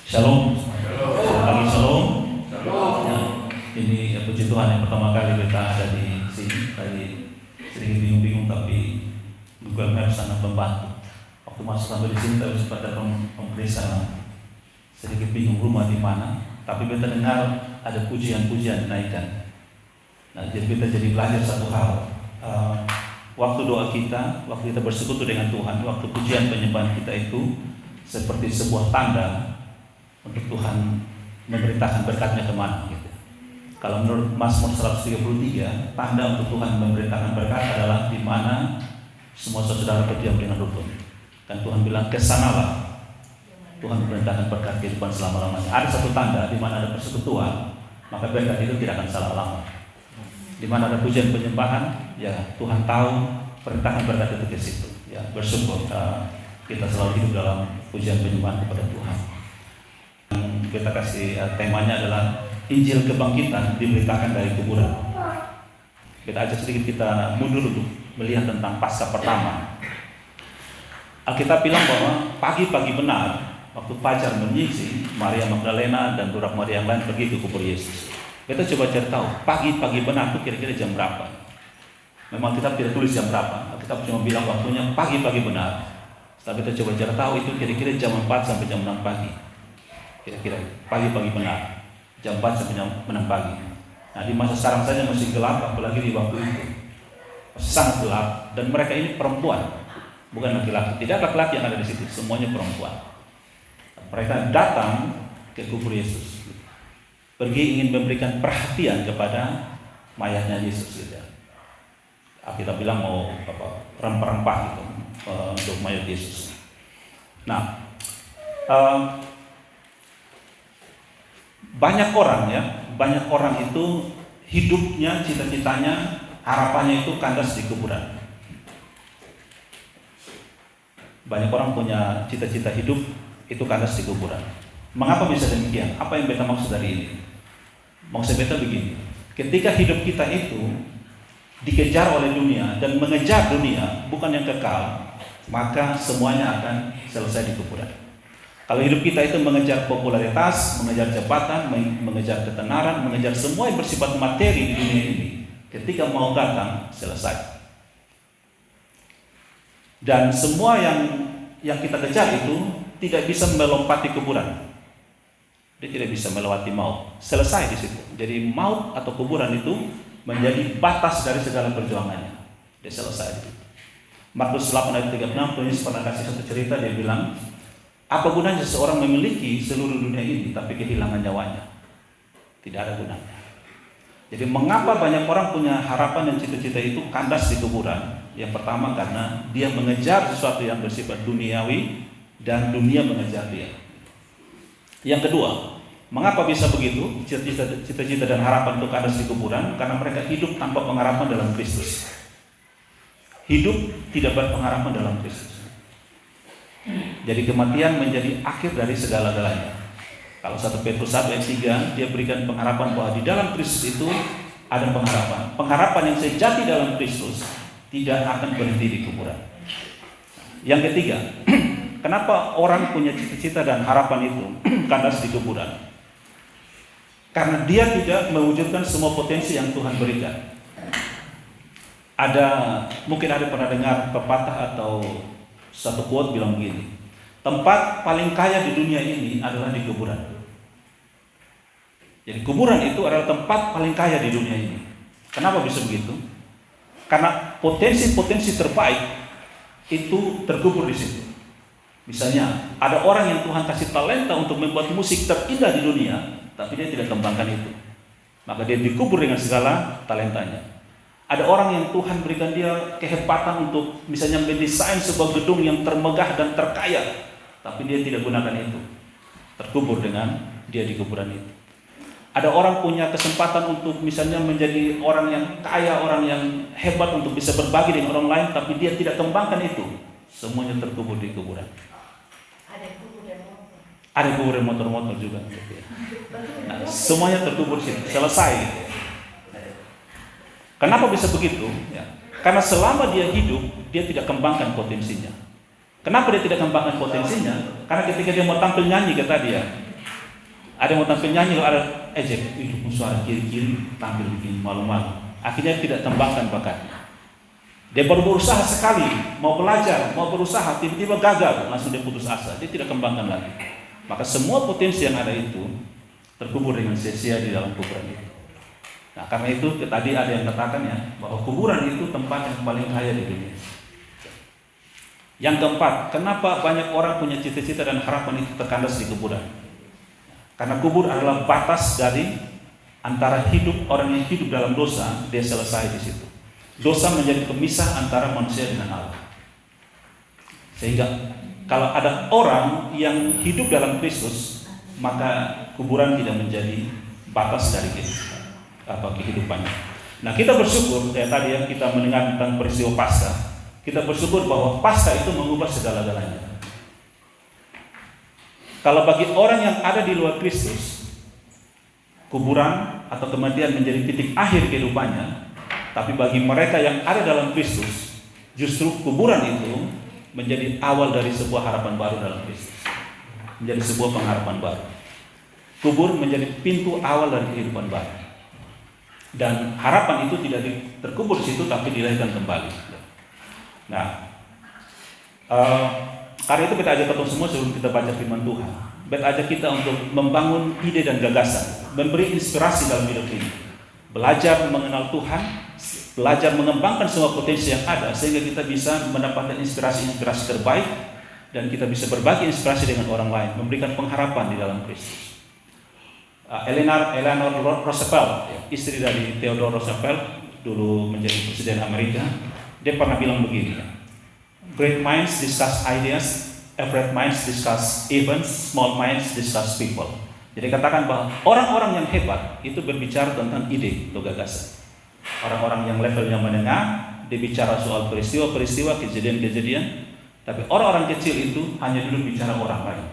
Shalom. Selamat pagi, shalom. Ya, ini puji Tuhan yang pertama kali kita ada di sini. Tadi sedikit bingung-bingung, tapi Google Maps sangat membantu. Waktu masuk sampai di sini, kita sempat ada pemeriksaan. Sedikit bingung rumah di mana, tapi kita dengar ada pujian-pujian naikkan. Nah, jadi kita jadi belajar satu hal. Waktu doa kita, waktu kita bersekutu dengan Tuhan, waktu pujian penyembahan kita itu seperti sebuah tanda untuk Tuhan memerintahkan berkatnya kemana gitu. Kalau menurut Mazmur 133, tanda untuk Tuhan memerintahkan berkat adalah di mana semua saudara berdiam dengan rukun. Dan Tuhan bilang, kesanalah Tuhan memerintahkan berkat kehidupan selama-lamanya. Ada satu tanda di mana ada persekutuan, maka berkat itu tidak akan salah lama. Di mana ada pujian penyembahan, ya Tuhan tahu perintahkan berkat itu ke situ. Ya, bersyukur kita selalu hidup dalam pujian penyembahan kepada Tuhan. Kita kasih temanya adalah Injil Kebangkitan diberitakan dari kuburan. Kita ajak sedikit kita mundur untuk melihat tentang Paskah pertama. Alkitab bilang bahwa pagi-pagi benar, waktu fajar menyisi, Maria Magdalena dan beberapa Maria yang lain pergi ke kubur Yesus. Kita coba cari tahu pagi-pagi benar itu kira-kira jam berapa. Memang kita tidak tulis jam berapa, kita cuma bilang waktunya pagi-pagi benar. Tapi kita coba cari tahu itu kira-kira jam 4 sampai jam 6 pagi. Kira-kira pagi-pagi benar, jam 4 sampai jam 6 pagi. Nah, di masa sekarang saja masih gelap, apalagi di waktu itu masih sangat gelap. Dan mereka ini perempuan, bukan laki-laki. Tidak laki-laki yang ada di situ, semuanya perempuan. Mereka datang ke kubur Yesus, pergi ingin memberikan perhatian kepada mayatnya Yesus. Gitu. Kita bilang mau rempah-rempah gitu untuk mayat Yesus. Nah, banyak orang itu hidupnya, cita-citanya, harapannya itu kandas di kuburan. Banyak orang punya cita-cita hidup itu kandas di kuburan. Mengapa bisa demikian? Apa yang beta maksud dari ini? Maksud beta begini, ketika hidup kita itu dikejar oleh dunia dan mengejar dunia bukan yang kekal, maka semuanya akan selesai di kuburan. Kalau hidup kita itu mengejar popularitas, mengejar jabatan, mengejar ketenaran, mengejar semua yang bersifat materi di dunia ini, ketika mau datang selesai. Dan semua yang kita kejar itu tidak bisa melompati kuburan. Dia tidak bisa melewati maut. Selesai di situ. Jadi maut atau kuburan itu menjadi batas dari segala perjuangannya. Dia selesai di situ. Markus 8 ayat 36, Yesus pernah kasih satu cerita, dia bilang, apa gunanya seseorang memiliki seluruh dunia ini tapi kehilangan nyawanya? Tidak ada gunanya. Jadi mengapa banyak orang punya harapan dan cita-cita itu kandas di kuburan? Yang pertama karena dia mengejar sesuatu yang bersifat duniawi dan dunia mengejar dia. Yang kedua, mengapa bisa begitu? Cita-cita dan harapan itu kandas di kuburan karena mereka hidup tanpa pengharapan dalam Kristus. Hidup tidak berpengharapan dalam Kristus. Jadi kematian menjadi akhir dari segala-galanya. Kalau 1 Petrus 1 ayat 3, dia berikan pengharapan bahwa di dalam Kristus itu ada pengharapan. Pengharapan yang sejati dalam Kristus tidak akan berhenti di kuburan. Yang ketiga, kenapa orang punya cita-cita dan harapan itu kandas di kuburan? Karena dia tidak mewujudkan semua potensi yang Tuhan berikan. Mungkin ada pernah dengar pepatah atau satu quote bilang begini, tempat paling kaya di dunia ini adalah di kuburan. Jadi kuburan itu adalah tempat paling kaya di dunia ini. Kenapa bisa begitu? Karena potensi-potensi terbaik itu terkubur di situ. Misalnya, ada orang yang Tuhan kasih talenta untuk membuat musik terindah di dunia, tapi dia tidak kembangkan itu. Maka dia dikubur dengan segala talentanya. Ada orang yang Tuhan berikan dia kehebatan untuk misalnya mendesain sebuah gedung yang termegah dan terkaya, tapi dia tidak gunakan itu. Terkubur dengan dia di kuburan itu. Ada orang punya kesempatan untuk misalnya menjadi orang yang kaya, orang yang hebat untuk bisa berbagi dengan orang lain, tapi dia tidak kembangkan itu. Semuanya terkubur di kuburan. Ada kuburan motor-motor juga. Nah, semuanya terkubur di situ. Selesai. Kenapa bisa begitu? Ya. Karena selama dia hidup, dia tidak kembangkan potensinya. Kenapa dia tidak kembangkan potensinya? Karena ketika dia mau tampil nyanyi, kata dia, Ada yang mau tampil nyanyi, ada ejek, itu suara kiri-kiri, tampil bikin malu-malu. Akhirnya tidak kembangkan bakatnya. Dia baru berusaha sekali, mau belajar, mau berusaha, tiba-tiba gagal, langsung dia putus asa, dia tidak kembangkan lagi. Maka semua potensi yang ada itu terkubur dengan sia-sia di dalam kuburan itu. Nah, karena itu tadi ada yang katakan ya, bahwa kuburan itu tempat yang paling kaya di dunia. Yang keempat, kenapa banyak orang punya cita-cita dan harapan itu terkandas di kuburan? Karena kubur adalah batas dari antara hidup orang yang hidup dalam dosa, dia selesai di situ. Dosa menjadi pemisah antara manusia dengan Allah. Sehingga kalau ada orang yang hidup dalam Kristus, maka kuburan tidak menjadi batas dari kehidupannya. Nah, kita bersyukur tadi yang kita mendengar tentang peristiwa Paskah. Kita bersyukur bahwa Paskah itu mengubah segala-galanya. Kalau bagi orang yang ada di luar Kristus, kuburan atau kematian menjadi titik akhir kehidupannya, tapi bagi mereka yang ada dalam Kristus, justru kuburan itu menjadi awal dari sebuah harapan baru dalam Kristus, menjadi sebuah pengharapan baru. Kubur menjadi pintu awal dari kehidupan baru, dan harapan itu tidak terkubur di situ, tapi dilahirkan kembali. Nah, karena itu kita ajak ketemu semua sebelum kita baca firman Tuhan. Kita ajak kita untuk membangun ide dan gagasan, memberi inspirasi dalam hidup ini, belajar mengenal Tuhan, belajar mengembangkan semua potensi yang ada, sehingga kita bisa mendapatkan inspirasi-inspirasi terbaik, dan kita bisa berbagi inspirasi dengan orang lain, memberikan pengharapan di dalam Kristus. Eleanor Roosevelt, istri dari Theodore Roosevelt, dulu menjadi presiden Amerika, dia pernah bilang begini, great minds discuss ideas, average minds discuss events, small minds discuss people. Jadi katakan bahwa orang-orang yang hebat itu berbicara tentang ide atau gagasan. Orang-orang yang levelnya menengah, dia bicara soal peristiwa-peristiwa, kejadian-kejadian. Tapi orang-orang kecil itu hanya duduk bicara orang lain.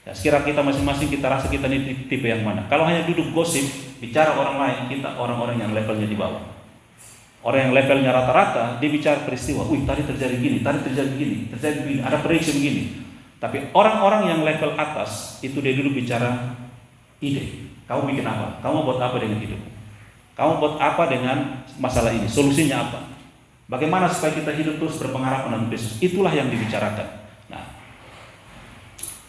Ya, sekira kita masing-masing kita rasa kita ini tipe yang mana. Kalau hanya duduk gosip, bicara orang lain, kita orang-orang yang levelnya di bawah. Orang yang levelnya rata-rata, dia bicara peristiwa. Tadi terjadi gini, tadi terjadi begini, terjadi begini, ada prediksi begini. Tapi orang-orang yang level atas, itu dia duduk bicara ide. Kamu bikin apa? Kamu buat apa dengan hidupmu? Kamu buat apa dengan masalah ini? Solusinya apa? Bagaimana supaya kita hidup terus berpengharapan dalam Kristus? Itulah yang dibicarakan. Nah,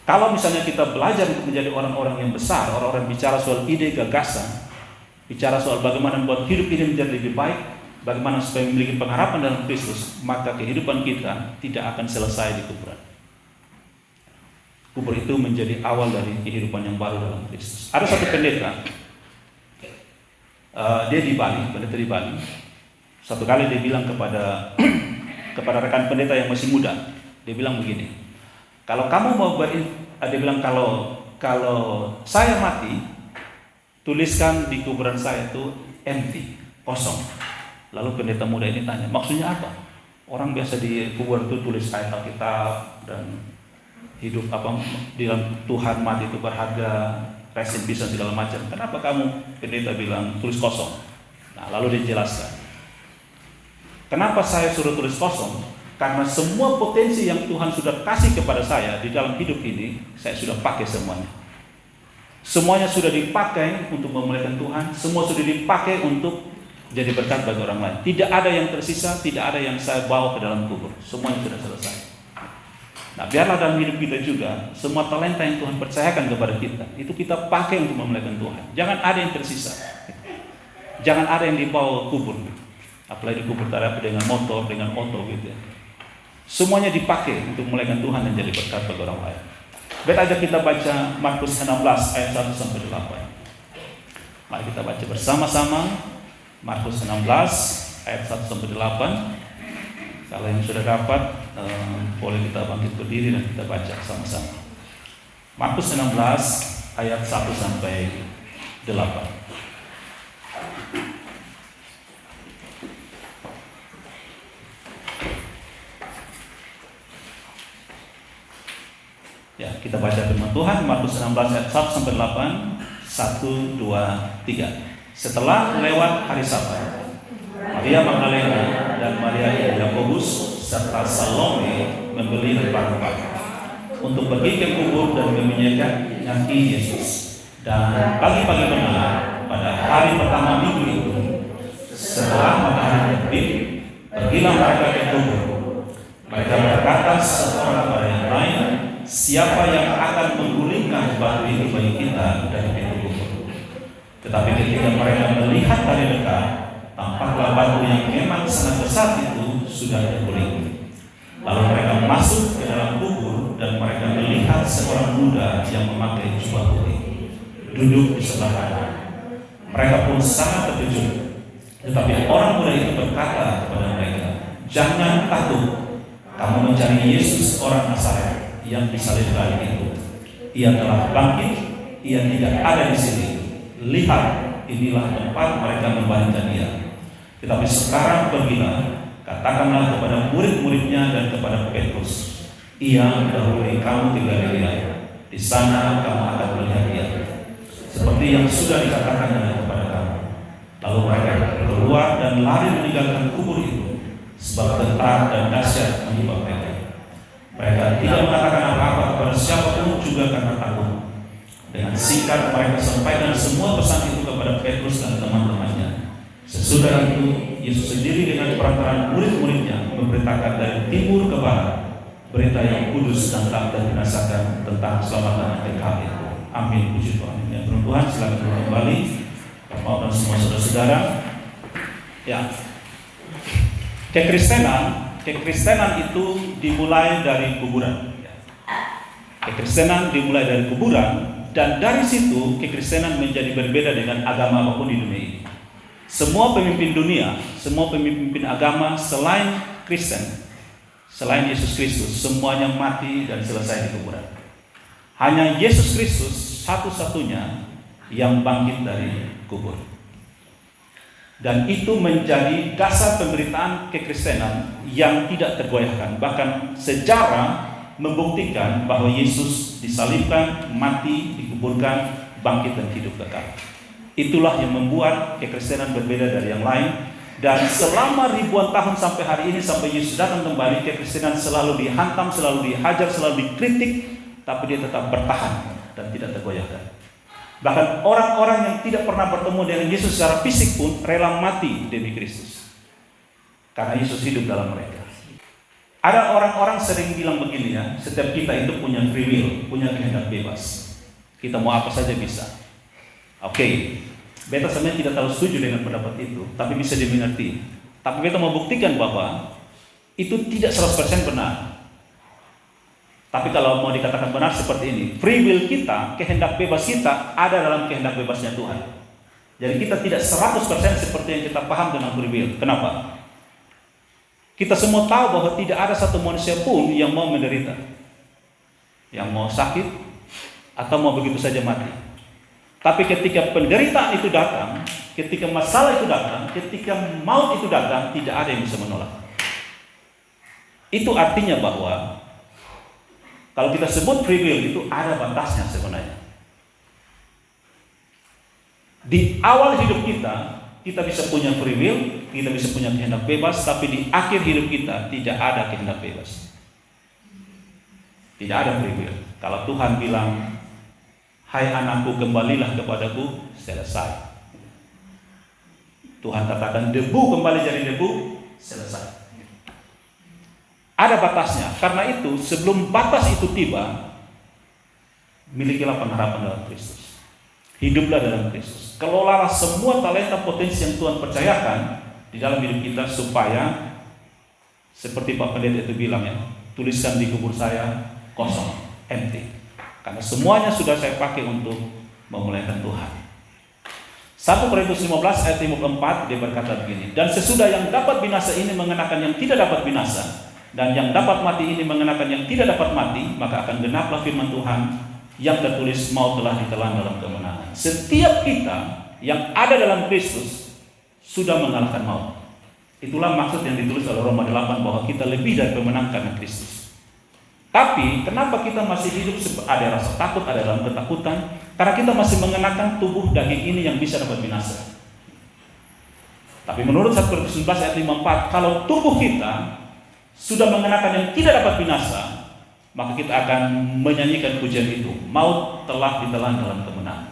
kalau misalnya kita belajar untuk menjadi orang-orang yang besar, orang-orang bicara soal ide, gagasan, bicara soal bagaimana membuat hidup ini menjadi lebih baik, bagaimana supaya memiliki pengharapan dalam Kristus, maka kehidupan kita tidak akan selesai di kuburan. Kubur itu menjadi awal dari kehidupan yang baru dalam Kristus. Ada satu pendeta, dia di Bali, pendeta di Bali. Satu kali dia bilang kepada rekan pendeta yang masih muda, dia bilang begini, kalau kamu mau dia bilang kalau saya mati, tuliskan di kuburan saya itu empty, kosong. Lalu pendeta muda ini tanya, maksudnya apa? Orang biasa di kuburan itu tulis ayat Alkitab dan hidup apa di dalam Tuhan, mati itu berharga, rest in peace dan segala macam. Kenapa kamu, pendeta, bilang tulis kosong? Nah, lalu dijelaskan. Kenapa saya suruh tulis kosong? Karena semua potensi yang Tuhan sudah kasih kepada saya di dalam hidup ini, saya sudah pakai semuanya. Semuanya sudah dipakai untuk memuliakan Tuhan, semua sudah dipakai untuk jadi berkat bagi orang lain. Tidak ada yang tersisa, tidak ada yang saya bawa ke dalam kubur. Semuanya sudah selesai. Nah, biarlah dalam hidup kita juga semua talenta yang Tuhan percayakan kepada kita, itu kita pakai untuk memuliakan Tuhan. Jangan ada yang tersisa. Jangan ada yang dibawa ke kubur. Apalagi kubur taraf dengan motor, dengan oto gitu ya. Semuanya dipakai untuk memuliakan Tuhan dan jadi berkat bagi orang lain. Baik, aja kita baca Markus 16 ayat 1 sampai 8. Mari kita baca bersama-sama. Markus 16 ayat 1 sampai 8. Kalau yang sudah dapat, boleh kita bangkit berdiri dan kita baca sama-sama. Markus 16 ayat 1 sampai 8. Ya, kita baca firman Tuhan Markus 16 ayat 1 sampai 8. 1, 2, 3. Setelah lewat hari Sabat, Maria Magdalena dan Maria Yakobus serta Salome membeli rempah-rempah. untuk pergi ke kubur dan menyakiti Yesus. Dan pagi-pagi benar pada hari pertama minggu itu, setelah matahari terbit, pergilah mereka ke kubur. Mereka berkata seorang kepada yang lain, siapa yang akan menggulingkan batu itu bagi kita dari pintu kubur? Tetapi ketika mereka melihat dari dekat, tampaklah batu yang memang sangat besar itu sudah terguling. Lalu mereka masuk ke dalam kubur dan mereka melihat seorang muda yang memakai jubah putih duduk di sebelah kanan. Mereka pun sangat terkejut. Tetapi orang muda itu berkata kepada mereka, jangan takut. Kamu mencari Yesus orang Nazaret yang disalibkan itu. Ia telah bangkit. Ia tidak ada di sini. Lihat, inilah tempat mereka membaringkan dia. Tetapi sekarang pergilah, katakanlah kepada murid-muridnya dan kepada Petrus, ia mendahului kamu ke Galilea. Di sana kamu akan melihat dia, seperti yang sudah dikatakan kepada kamu. Lalu mereka keluar dan lari meninggalkan kubur itu, sebab gentar dan dahsyat menimpa mereka. Mereka tidak mengatakan apa-apa kepada siapapun juga karena takut. Dengan singkat mereka sampaikan semua pesan itu kepada Petrus dan teman-temannya. Sesudah itu Yesus sendiri dengan perantaraan murid-muridnya memberitakan dari timur ke barat berita yang kudus dan tak terbinasakan tentang keselamatan yang kekal itu. Amin. Puji Tuhan. Yang Tuhan, silakan duduk kembali. Bapak dan semua saudara-saudara. Ya. Kekristenan itu dimulai dari kuburan. Kekristenan dimulai dari kuburan, dan dari situ kekristenan menjadi berbeda dengan agama apapun di dunia ini. Semua pemimpin dunia, semua pemimpin agama selain Kristen, selain Yesus Kristus, semuanya mati dan selesai di kuburan. Hanya Yesus Kristus satu-satunya yang bangkit dari kubur. Dan itu menjadi dasar pemberitaan kekristenan yang tidak tergoyahkan. Bahkan sejarah membuktikan bahwa Yesus disalibkan, mati, dikuburkan, bangkit dan hidup kekal. Itulah yang membuat kekristenan berbeda dari yang lain. Dan selama ribuan tahun sampai hari ini, sampai Yesus datang kembali, kekristenan selalu dihantam, selalu dihajar, selalu dikritik, tapi dia tetap bertahan dan tidak tergoyahkan. Bahkan orang-orang yang tidak pernah bertemu dengan Yesus secara fisik pun rela mati demi Kristus, karena Yesus hidup dalam mereka. Ada orang-orang sering bilang begini ya, setiap kita itu punya free will, punya kehendak bebas. Kita mau apa saja bisa. Oke, beta sebenarnya tidak terlalu setuju dengan pendapat itu, tapi bisa dimengerti. Tapi beta mau buktikan bahwa itu tidak 100% benar. Tapi kalau mau dikatakan benar seperti ini, free will kita, kehendak bebas kita ada dalam kehendak bebasnya Tuhan. Jadi kita tidak 100% seperti yang kita paham dengan free will. Kenapa? Kita semua tahu bahwa tidak ada satu manusia pun yang mau menderita, yang mau sakit, atau mau begitu saja mati. Tapi ketika penderitaan itu datang, ketika masalah itu datang, ketika maut itu datang, tidak ada yang bisa menolak. Itu artinya bahwa kalau kita sebut free will itu ada batasnya sebenarnya. Di awal hidup kita bisa punya free will, kita bisa punya kehendak bebas, tapi di akhir hidup kita tidak ada kehendak bebas. Tidak ada free will. Kalau Tuhan bilang, hai anakku kembalilah kepadaku, selesai. Tuhan katakan debu kembali jadi debu, selesai. Ada batasnya. Karena itu sebelum batas itu tiba, milikilah pengharapan dalam Kristus. Hiduplah dalam Kristus. Kelolalah semua talenta potensi yang Tuhan percayakan di dalam hidup kita, supaya seperti Pak Pendeta itu bilang ya, tuliskan di kubur saya kosong, empty. Karena semuanya sudah saya pakai untuk memuliakan Tuhan. 1 Korintus 15 ayat 54 dia berkata begini, dan sesudah yang dapat binasa ini mengenakan yang tidak dapat binasa, dan yang dapat mati ini mengenakan yang tidak dapat mati, maka akan genaplah firman Tuhan yang tertulis, maut telah ditelan dalam kemenangan. Setiap kita yang ada dalam Kristus sudah mengalahkan maut. Itulah maksud yang ditulis oleh Roma 8, bahwa kita lebih dari pemenang karena Kristus. Tapi kenapa kita masih hidup ada rasa takut, ada dalam ketakutan? Karena kita masih mengenakan tubuh daging ini yang bisa dapat binasa. Tapi menurut 1 Korintus 11 ayat 54, kalau tubuh kita sudah mengenakan yang tidak dapat binasa, maka kita akan menyanyikan pujian itu. Maut telah ditelan dalam kemenangan.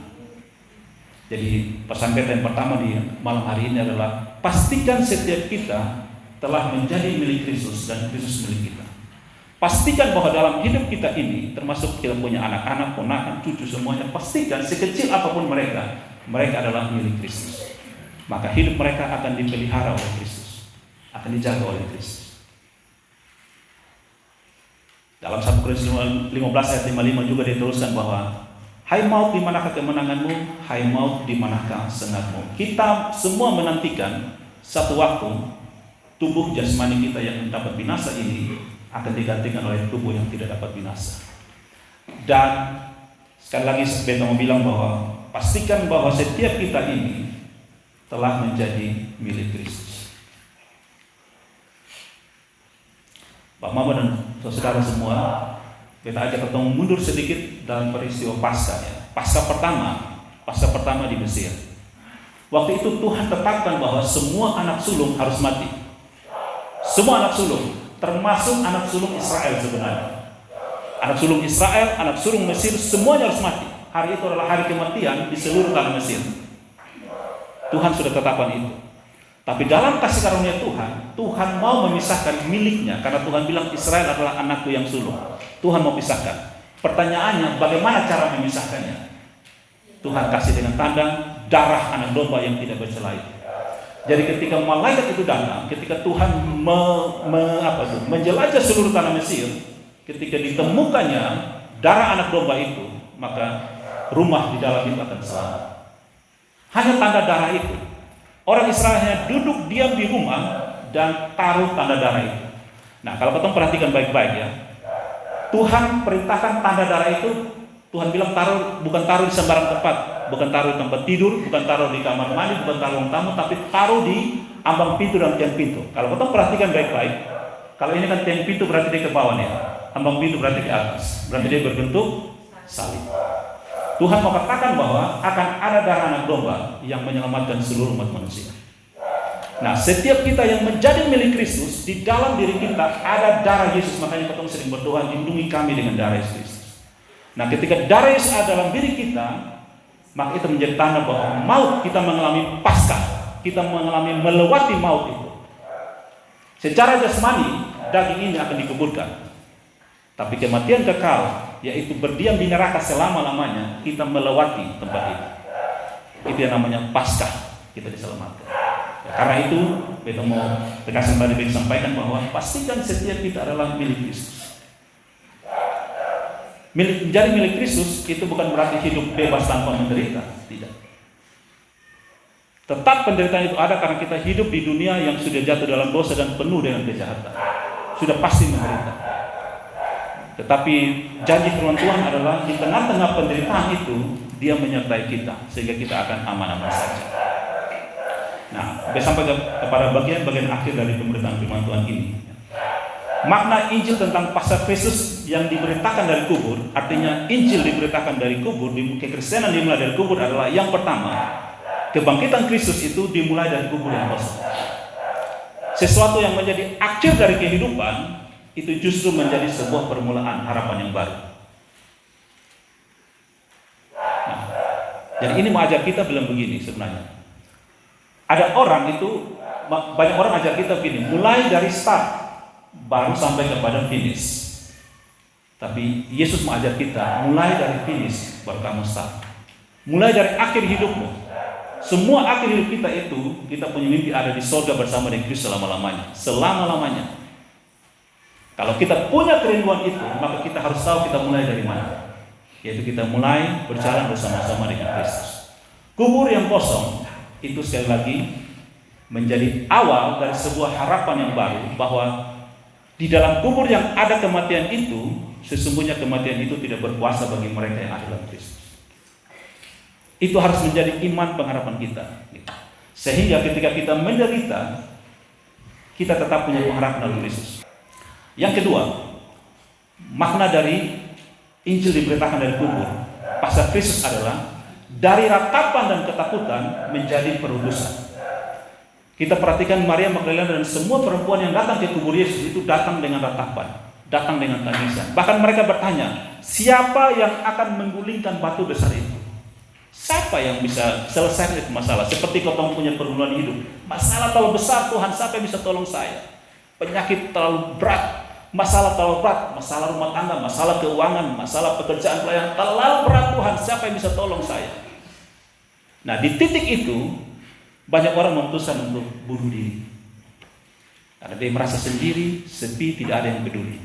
Jadi pesan kita yang pertama di malam hari ini adalah pastikan setiap kita telah menjadi milik Kristus dan Kristus milik kita. Pastikan bahwa dalam hidup kita ini, termasuk kita punya anak-anak, ponakan, cucu semuanya, pastikan sekecil apapun mereka adalah milik Kristus. Maka hidup mereka akan dipelihara oleh Kristus, akan dijaga oleh Kristus. Dalam 1 Korintus 15 ayat 55 juga dituliskan bahwa hai maut, di manakah kemenanganmu? Hai maut, di manakah sengatmu? Kita semua menantikan satu waktu tubuh jasmani kita yang dapat binasa ini akan digantikan oleh tubuh yang tidak dapat binasa. Dan sekali lagi saya mau bilang bahwa pastikan bahwa setiap kita ini telah menjadi milik Kristus. Pak Mama dan saudara semua, kita ajak ketemu mundur sedikit dalam peristiwa Paskah ya. Paskah pertama di Mesir. Waktu itu Tuhan tetapkan bahwa semua anak sulung harus mati. Semua anak sulung, termasuk anak sulung Israel sebenarnya. Anak sulung Israel, anak sulung Mesir, semuanya harus mati. Hari itu adalah hari kematian di seluruh tanah Mesir. Tuhan sudah tetapkan itu. Tapi dalam kasih karunia Tuhan mau memisahkan miliknya, karena Tuhan bilang Israel adalah anakku yang sulung. Tuhan mau pisahkan. Pertanyaannya, bagaimana cara memisahkannya? Tuhan kasih dengan tanda darah anak domba yang tidak bercela. Jadi ketika malaikat itu datang, ketika Tuhan menjelajah seluruh tanah Mesir, ketika ditemukannya darah anak domba itu, maka rumah di dalam itu akan selamat. Hanya tanda darah itu. Orang Israel hanya duduk diam di rumah dan taruh tanda darah itu. Nah, kalau kita perhatikan baik-baik ya, Tuhan perintahkan tanda darah itu. Tuhan bilang bukan taruh di sembarang tempat, bukan taruh di tempat tidur, bukan taruh di kamar mandi, bukan taruh di tamu, tapi taruh di ambang pintu dan tiang pintu. Kalau kita perhatikan baik-baik, kalau ini kan tiang pintu berarti dia ke bawah nih, ambang pintu berarti ke atas, berarti dia berbentuk salib. Tuhan mau katakan bahwa akan ada darah anak domba yang menyelamatkan seluruh umat manusia. Nah, setiap kita yang menjadi milik Kristus, di dalam diri kita ada darah Yesus. Makanya kita sering berdoa, lindungi kami dengan darah Yesus. Nah, ketika darah Yesus ada dalam diri kita, maka itu menjadi tanda bahwa maut kita mengalami Paskah, kita mengalami melewati maut itu. Secara jasmani, daging ini akan dikuburkan. Tapi kematian kekal, yaitu berdiam di neraka selama-lamanya, kita melewati tempat itu. Itu yang namanya Paskah, kita diselamatkan. Ya, karena itu, kita mau tegaskan tadi sampaikan bahwa pastikan setiap kita adalah milik Kristus. Menjadi milik Kristus itu bukan berarti hidup bebas tanpa menderita, tidak. Tetap penderitaan itu ada karena kita hidup di dunia yang sudah jatuh dalam dosa dan penuh dengan kejahatan. Sudah pasti menderita. Tetapi janji firman Tuhan adalah di tengah-tengah penderitaan itu Dia menyertai kita sehingga kita akan aman-aman saja. Nah, sampai kepada bagian akhir dari pemberitaan firman Tuhan ini. Makna Injil tentang Paskah Kristus yang diberitakan dari kubur, artinya Injil diberitakan dari kubur, kekristenan dimulai dari kubur adalah yang pertama, kebangkitan Kristus itu dimulai dari kubur yang kosong. Sesuatu yang menjadi akhir dari kehidupan itu justru menjadi sebuah permulaan harapan yang baru. Nah, jadi ini mau ajar kita bilang begini sebenarnya. Ada orang itu, banyak orang ajar kita begini, mulai dari start baru sampai kepada finish. Tapi Yesus mengajar kita mulai dari finish baru kamu start. Mulai dari akhir hidupmu. Semua akhir hidup kita itu, kita punya mimpi ada di surga bersama dengan Kristus selama-lamanya. Selama-lamanya. Kalau kita punya kerinduan itu, maka kita harus tahu kita mulai dari mana. Yaitu kita mulai berjalan bersama-sama dengan Kristus. Kubur yang kosong itu sekali lagi menjadi awal dari sebuah harapan yang baru, bahwa di dalam kubur yang ada kematian itu, sesungguhnya kematian itu tidak berkuasa bagi mereka yang ada dalam Kristus. Itu harus menjadi iman pengharapan kita. Sehingga ketika kita menderita, kita tetap punya pengharapan dalam Kristus. Yang kedua, makna dari Injil diberitakan dari kubur, Paskah Kristus adalah dari ratapan dan ketakutan menjadi perudusan. Kita perhatikan Maria Magdalena dan semua perempuan yang datang ke kubur Yesus itu datang dengan ratapan. datang dengan tangisan. Bahkan mereka bertanya, siapa yang akan menggulingkan batu besar itu? Siapa yang bisa selesaikan itu masalah? Seperti kau punya pergumulan hidup, masalah terlalu besar, Tuhan, siapa yang bisa tolong saya? Penyakit terlalu berat, masalah terlalu berat, masalah rumah tangga, masalah keuangan, masalah pekerjaan pelayanan terlalu berat, Tuhan, siapa yang bisa tolong saya? Nah, di titik itu banyak orang memutuskan untuk bunuh diri. Karena dia merasa sendiri, sepi, tidak ada yang peduli.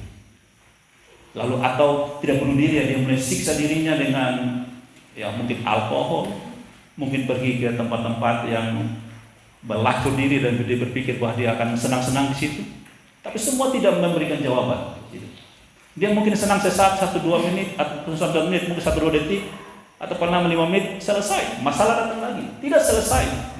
Lalu atau tidak bunuh diri, dia mulai siksa dirinya dengan mungkin alkohol, mungkin pergi ke tempat-tempat yang berlacur diri dan dia berpikir bahwa dia akan senang-senang di situ. Tapi semua tidak memberikan jawaban. Dia mungkin senang sesaat 1-2 menit atau 1 menit, mungkin 1-2 detik atau pernah 5 menit, selesai. Masalah datang lagi, tidak selesai.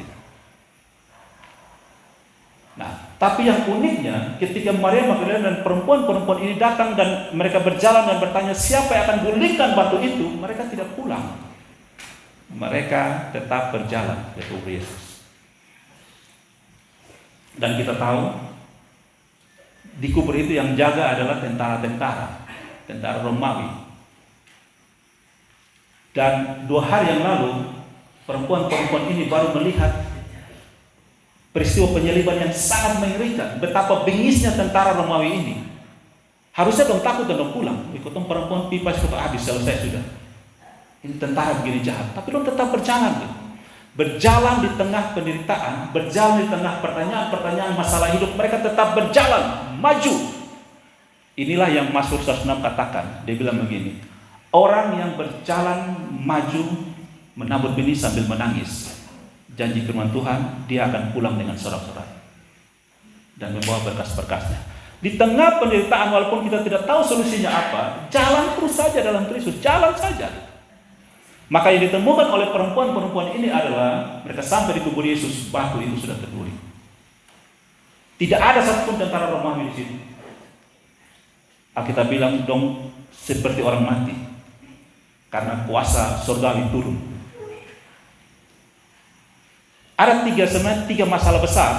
Nah, tapi yang uniknya ketika Maria Magdalena dan perempuan-perempuan ini datang dan mereka berjalan dan bertanya siapa yang akan gulingkan batu itu, mereka tidak pulang. Mereka tetap berjalan ke kubur Yesus. Dan kita tahu di kubur itu yang jaga adalah tentara Romawi. Dan 2 hari yang lalu perempuan-perempuan ini baru melihat peristiwa penyaliban yang sangat mengerikan. Betapa bengisnya tentara Romawi ini. Harusnya dong takut dan dong pulang. Ikut perempuan pipa sudah habis, selesai sudah. Ini tentara begini jahat. Tapi dong tetap berjalan. Berjalan di tengah penderitaan, berjalan di tengah pertanyaan-pertanyaan masalah hidup. Mereka tetap berjalan, maju. Inilah yang Mazmur 106 katakan. Dia bilang begini, orang yang berjalan maju menabur benih sambil menangis. Janji firman Tuhan, dia akan pulang dengan sorak-sorai dan membawa berkas-berkasnya. Di tengah penderitaan, walaupun kita tidak tahu solusinya apa, jalan terus saja dalam Kristus, jalan saja. Maka yang ditemukan oleh perempuan-perempuan ini adalah mereka sampai di kubur Yesus, batu itu sudah terguling. Tidak ada satupun tentara Romawi di situ. Alkitab bilang dong seperti orang mati karena kuasa surgawi turun. Ada 3 masalah besar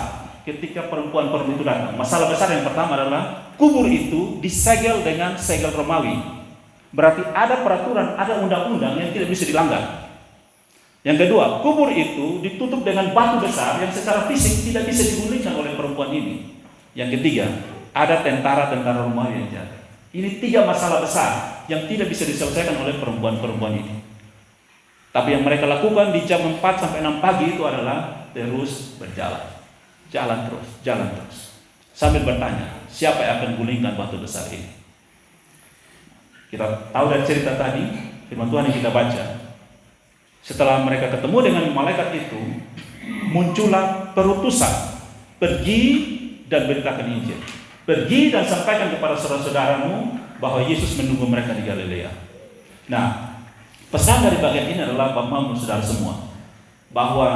ketika perempuan-perempuan itu datang. Masalah besar yang pertama adalah kubur itu disegel dengan segel Romawi. Berarti ada peraturan, ada undang-undang yang tidak bisa dilanggar. Yang kedua, kubur itu ditutup dengan batu besar yang secara fisik tidak bisa digulingkan oleh perempuan ini. Yang ketiga, ada tentara-tentara Romawi yang jaga. Ini 3 masalah besar yang tidak bisa diselesaikan oleh perempuan-perempuan ini. Tapi yang mereka lakukan di jam 4 sampai 6 pagi itu adalah terus berjalan. Jalan terus. Sambil bertanya, siapa yang akan gulingkan batu besar ini? Kita tahu dari cerita tadi, firman Tuhan yang kita baca. Setelah mereka ketemu dengan malaikat itu, muncullah perutusan. Pergi dan beritakan Injil. Pergi dan sampaikan kepada saudara-saudaramu bahwa Yesus menunggu mereka di Galilea. Nah, pesan dari bagian ini adalah Bapak-Ibu saudara semua, bahwa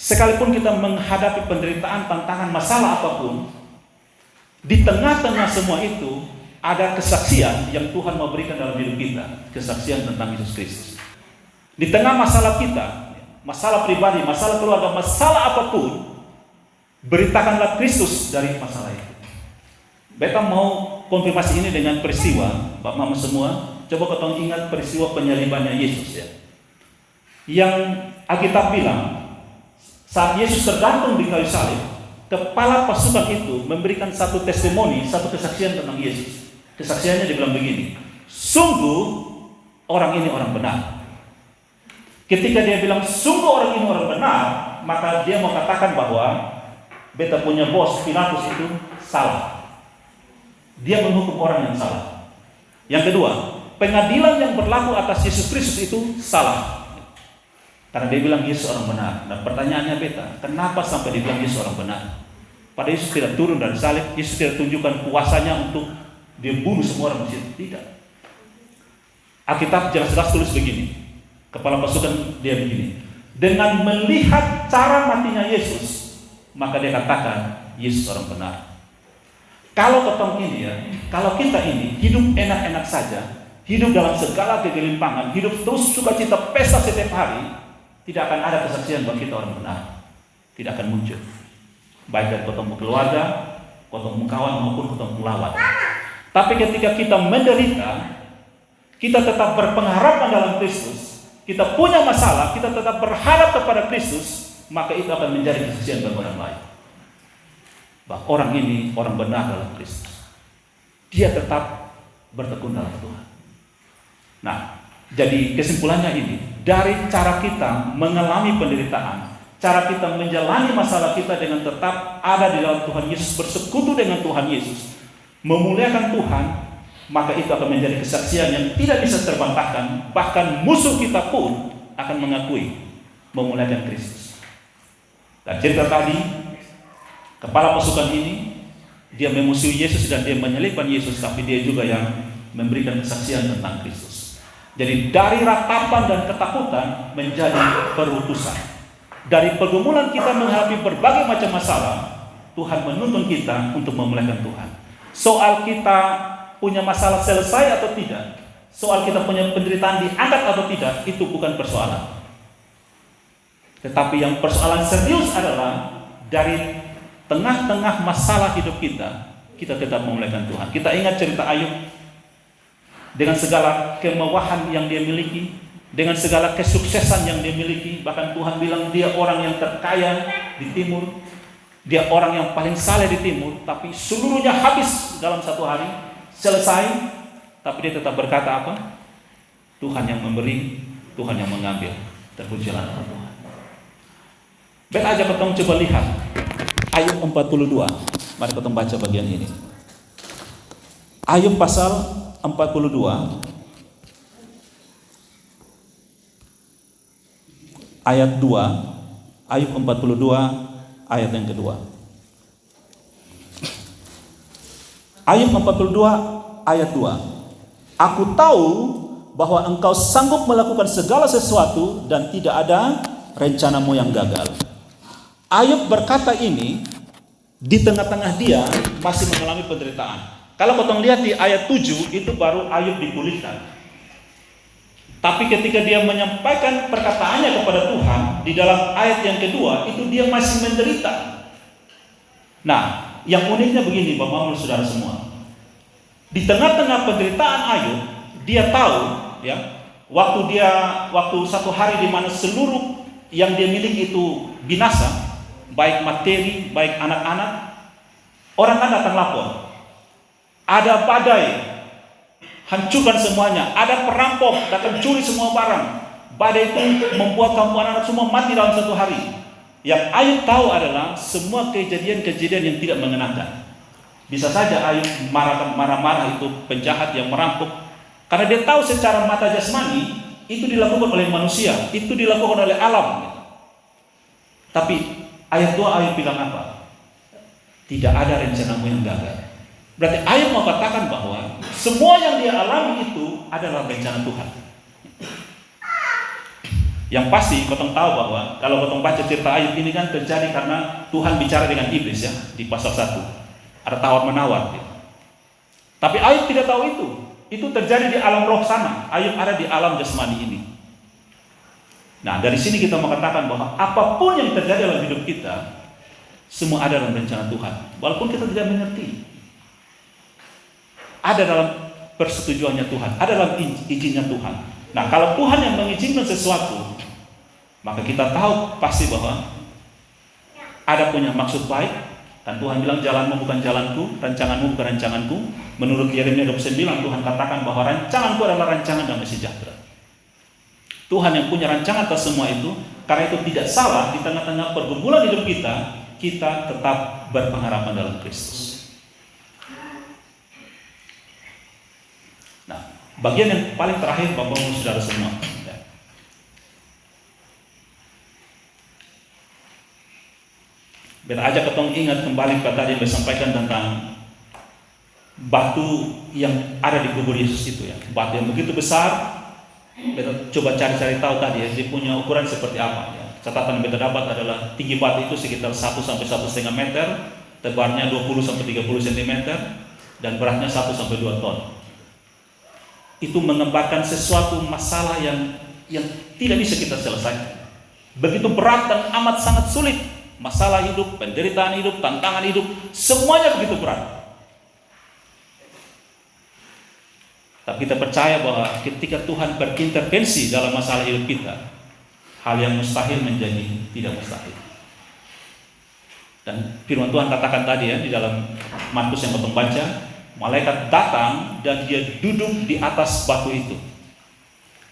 sekalipun kita menghadapi penderitaan, tantangan, masalah apapun, di tengah-tengah semua itu ada kesaksian yang Tuhan mau berikan dalam hidup kita, kesaksian tentang Yesus Kristus. Di tengah masalah kita, masalah pribadi, masalah keluarga, masalah apapun, beritakanlah Kristus dari masalah itu. Beta mau konfirmasi ini dengan peristiwa, Bapak-Ibu semua. Coba kau ingat peristiwa penyalibannya Yesus ya. Yang Alkitab bilang saat Yesus tergantung di kayu salib, kepala pasukan itu memberikan satu testimoni, satu kesaksian tentang Yesus. Kesaksiannya dibilang begini, sungguh orang ini orang benar. Ketika dia bilang sungguh orang ini orang benar, maka dia mau katakan bahwa beta punya bos Pilatus itu salah. Dia menghukum orang yang salah. Yang kedua, pengadilan yang berlaku atas Yesus Kristus itu salah. Karena dia bilang Yesus orang benar. Dan pertanyaannya beta, kenapa sampai dibilang Yesus orang benar? Padahal Yesus tidak turun dari salib, Yesus tidak tunjukkan kuasanya untuk dia bunuh semua orang di situ. Tidak. Alkitab jelas-jelas tulis begini. Kepala pasukan dia begini. Dengan melihat cara matinya Yesus, maka dia katakan Yesus orang benar. Kalau ketong ini ya, kalau kita ini hidup enak-enak saja, hidup dalam segala kegelimpangan, hidup terus sukacita pesta setiap hari, tidak akan ada kesaksian bahwa kita orang benar. Tidak akan muncul. Baik dari ketemu keluarga, kotong mengkawan maupun kotong melawan. Tapi ketika kita menderita, kita tetap berpengharapan dalam Kristus, kita punya masalah, kita tetap berharap kepada Kristus, maka itu akan menjadi kesaksian bagi orang lain. Bahwa orang ini orang benar dalam Kristus. Dia tetap bertekun dalam Tuhan. Nah, jadi kesimpulannya ini, dari cara kita mengalami penderitaan, cara kita menjalani masalah kita dengan tetap ada di dalam Tuhan Yesus, bersekutu dengan Tuhan Yesus, memuliakan Tuhan, maka itu akan menjadi kesaksian yang tidak bisa terbantahkan. Bahkan musuh kita pun akan mengakui memuliakan Kristus. Dan cerita tadi, kepala pasukan ini, dia memusuhi Yesus dan dia menyalibkan Yesus, tapi dia juga yang memberikan kesaksian tentang Kristus. Jadi dari ratapan dan ketakutan menjadi perutusan. Dari pergumulan kita menghadapi berbagai macam masalah, Tuhan menuntun kita untuk memuliakan Tuhan. Soal kita punya masalah selesai atau tidak, soal kita punya penderitaan diangkat atau tidak, itu bukan persoalan. Tetapi yang persoalan serius adalah dari tengah-tengah masalah hidup kita, kita tetap memuliakan Tuhan. Kita ingat cerita Ayub, dengan segala kemewahan yang dia miliki, dengan segala kesuksesan yang dia miliki, bahkan Tuhan bilang dia orang yang terkaya di timur, dia orang yang paling saleh di timur, tapi seluruhnya habis dalam satu hari, selesai, tapi dia tetap berkata apa? Tuhan yang memberi, Tuhan yang mengambil. Terpujilah nama Tuhan. Bet aja ketemu coba lihat Ayub 42. Mari kita baca bagian ini. Ayub pasal 42 ayat 2. Ayub 42 ayat yang kedua. Ayub 42 ayat 2. Aku tahu bahwa engkau sanggup melakukan segala sesuatu dan tidak ada rencanamu yang gagal. Ayub berkata ini di tengah-tengah dia masih mengalami penderitaan. Kalau potong lihat di ayat 7, itu baru Ayub dipulihkan. Tapi ketika dia menyampaikan perkataannya kepada Tuhan di dalam ayat yang kedua, itu dia masih menderita. Nah, yang uniknya begini Bapak-Ibu Saudara semua. Di tengah-tengah penderitaan Ayub, dia tahu ya, waktu satu hari di mana seluruh yang dia miliki itu binasa, baik materi, baik anak-anak, orang kan datang lapor. Ada badai, hancurkan semuanya. Ada perampok, datang curi semua barang. Badai itu membuat kampung anak semua mati dalam satu hari. Yang Ayub tahu adalah semua kejadian-kejadian yang tidak mengenakan. Bisa saja Ayub marah-marah itu penjahat yang merampok, karena dia tahu secara mata jasmani itu dilakukan oleh manusia, itu dilakukan oleh alam. Tapi ayat 2 Ayub bilang apa? Tidak ada rencanamu yang gagal. Berarti Ayub mau katakan bahwa semua yang dia alami itu adalah rencana Tuhan. Yang pasti kotong tahu bahwa kalau kotong baca cerita Ayub ini kan terjadi karena Tuhan bicara dengan iblis ya di pasal 1. Ada tawar-menawar gitu. Tapi Ayub tidak tahu itu. Itu terjadi di alam roh sana. Ayub ada di alam jasmani ini. Nah, dari sini kita mau katakan bahwa apapun yang terjadi dalam hidup kita, semua ada dalam rencana Tuhan. Walaupun kita tidak mengerti. Ada dalam persetujuannya Tuhan, ada dalam izinnya Tuhan. Nah, kalau Tuhan yang mengizinkan sesuatu, maka kita tahu pasti bahwa ada punya maksud baik. Dan Tuhan bilang jalanmu bukan jalanku, rancanganmu bukan rancanganku. Menurut Yeremia 29, Tuhan katakan bahwa rancanganku adalah rancangan damai sejahtera. Tuhan yang punya rancangan atas semua itu. Karena itu tidak salah di tengah-tengah pergumulan hidup kita, kita tetap berpengharapan dalam Kristus. Nah, bagian yang paling terakhir Bapak-Ibu Saudara semua. Biar aja ketong ingat kembali kata tadi yang disampaikan tentang batu yang ada di kubur Yesus itu ya. Batu yang begitu besar. Beta coba cari-cari tahu tadi ya, dia punya ukuran seperti apa ya. Catatan yang beta dapat adalah tinggi batu itu sekitar 1 sampai 1,5 meter, tebalnya 20 sampai 30 cm, dan beratnya 1 sampai 2 ton. Itu menggambarkan sesuatu masalah yang tidak bisa kita selesaikan. Begitu berat dan amat sangat sulit masalah hidup, penderitaan hidup, tantangan hidup, semuanya begitu berat. Tapi kita percaya bahwa ketika Tuhan berintervensi dalam masalah hidup kita, hal yang mustahil menjadi tidak mustahil. Dan firman Tuhan katakan tadi ya, di dalam Markus yang kita baca, malaikat datang dan dia duduk di atas batu itu.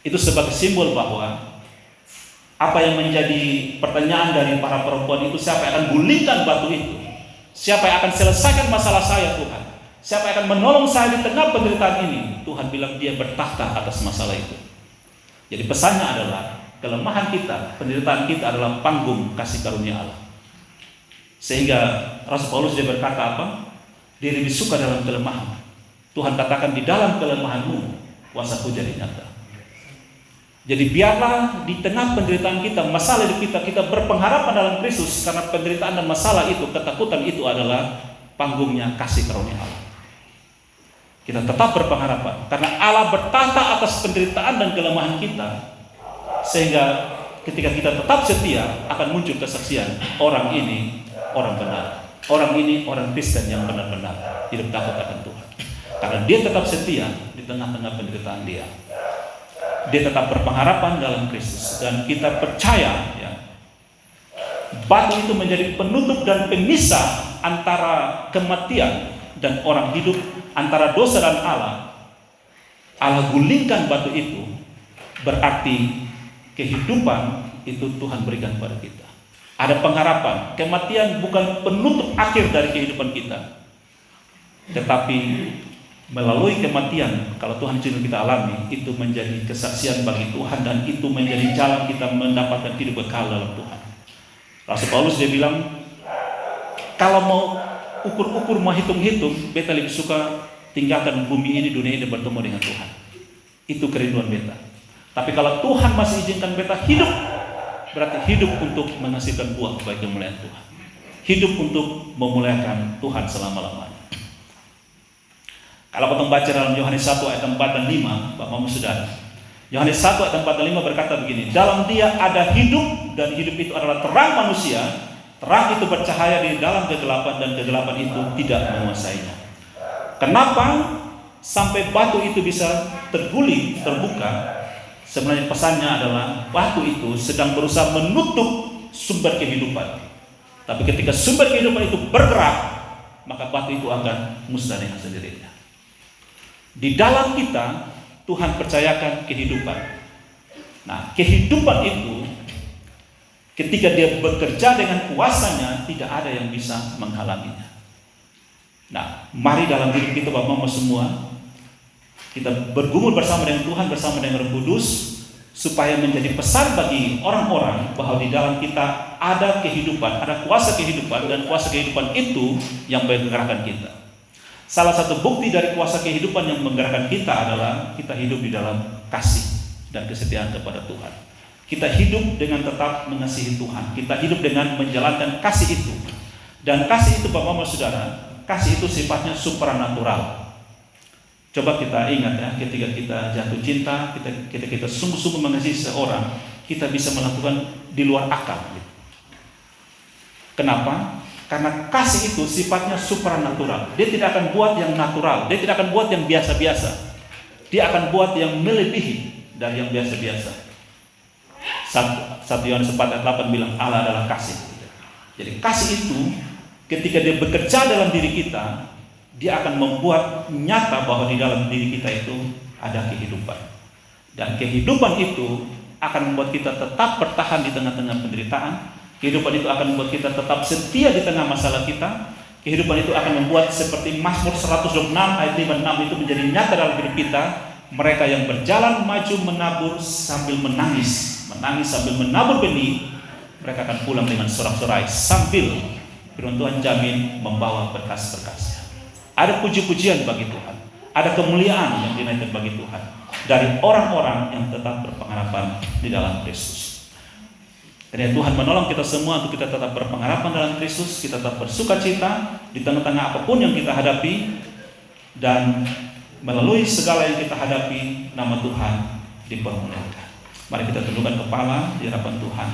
Itu sebagai simbol bahwa apa yang menjadi pertanyaan dari para perempuan itu, siapa yang akan gulingkan batu itu? Siapa yang akan selesaikan masalah saya, Tuhan? Siapa yang akan menolong saya di tengah penderitaan ini? Tuhan bilang dia bertakhta atas masalah itu. Jadi pesannya adalah kelemahan kita, penderitaan kita adalah panggung kasih karunia Allah. Sehingga Rasul Paulus dia berkata apa? Dia lebih suka dalam kelemahan. Tuhan katakan di dalam kelemahanmu kuasaku jadi nyata. Jadi biarlah di tengah penderitaan kita, masalah hidup kita, kita berpengharapan dalam Kristus. Karena penderitaan dan masalah itu, ketakutan itu adalah panggungnya kasih karunia Allah. Kita tetap berpengharapan karena Allah bertahta atas penderitaan dan kelemahan kita, sehingga ketika kita tetap setia akan muncul kesaksian, orang ini orang benar, orang ini orang Kristen yang benar-benar hidup takut akan Tuhan, karena dia tetap setia di tengah-tengah penderitaan dia tetap berpengharapan dalam Kristus. Dan kita percaya ya, batu itu menjadi penutup dan pemisah antara kematian dan orang hidup, antara dosa dan Allah. Allah gulingkan batu itu, berarti kehidupan itu Tuhan berikan kepada kita. Ada pengharapan. Kematian bukan penutup akhir dari kehidupan kita, tetapi melalui kematian, kalau Tuhan izinkan kita alami, itu menjadi kesaksian bagi Tuhan, dan itu menjadi jalan kita mendapatkan hidup kekal dalam Tuhan. Rasul Paulus dia bilang, kalau mau ukur-ukur, mau hitung-hitung, beta lebih suka tinggalkan bumi ini, dunia ini, bertemu dengan Tuhan. Itu kerinduan beta. Tapi kalau Tuhan masih izinkan beta hidup, berarti hidup untuk menghasilkan buah bagi kemuliaan Tuhan. Hidup untuk memuliakan Tuhan selama-lamanya. Kalau kita baca dalam Yohanes 1 ayat 4 dan 5, Bapak-Bapak Saudara, Yohanes 1 ayat 4 dan 5 berkata begini, dalam dia ada hidup, dan hidup itu adalah terang manusia. Terang itu bercahaya di dalam kegelapan, dan kegelapan itu tidak menguasainya. Kenapa sampai batu itu bisa terguling, terbuka? Sebenarnya pesannya adalah batu itu sedang berusaha menutup sumber kehidupan. Tapi ketika sumber kehidupan itu bergerak, maka batu itu akan musnah dengan sendirinya. Di dalam kita, Tuhan percayakan kehidupan. Nah, kehidupan itu ketika dia bekerja dengan kuasanya, tidak ada yang bisa menghalanginya. Nah, mari dalam hidup kita Bapak-Bapak semua, kita bergumul bersama dengan Tuhan, bersama dengan Roh Kudus, supaya menjadi pesan bagi orang-orang bahwa di dalam kita ada kehidupan, ada kuasa kehidupan, dan kuasa kehidupan itu yang menggerakkan kita. Salah satu bukti dari kuasa kehidupan yang menggerakkan kita adalah kita hidup di dalam kasih dan kesetiaan kepada Tuhan. Kita hidup dengan tetap mengasihi Tuhan. Kita hidup dengan menjalankan kasih itu. Dan kasih itu Bapak-Bapak Saudara, kasih itu sifatnya supranatural. Coba kita ingat ya, ketika kita jatuh cinta, kita sungguh-sungguh mengasihi seseorang, kita bisa melakukan di luar akal. Kenapa? Karena kasih itu sifatnya supranatural. Dia tidak akan buat yang natural, dia tidak akan buat yang biasa-biasa. Dia akan buat yang melebihi dari yang biasa-biasa. 1 Yohanes 4 ayat 8 bilang Allah adalah kasih. Jadi kasih itu ketika dia bekerja dalam diri kita, dia akan membuat nyata bahwa di dalam diri kita itu ada kehidupan. Dan kehidupan itu akan membuat kita tetap bertahan di tengah-tengah penderitaan. Kehidupan itu akan membuat kita tetap setia di tengah masalah kita. Kehidupan itu akan membuat seperti Mazmur 126 ayat 5-6 itu menjadi nyata dalam hidup kita. Mereka yang berjalan maju menabur sambil menangis sambil menabur benih, mereka akan pulang dengan sorak-sorai sambil firman Tuhan jamin membawa berkas-berkas. Ada puji-pujian bagi Tuhan, ada kemuliaan yang dinaikkan bagi Tuhan dari orang-orang yang tetap berpengharapan di dalam Kristus. Karena Tuhan menolong kita semua untuk kita tetap berpengharapan dalam Kristus, kita tetap bersukacita di tengah-tengah apapun yang kita hadapi, dan melalui segala yang kita hadapi, nama Tuhan dipermuliakan. Mari kita tundukkan kepala di hadapan Tuhan.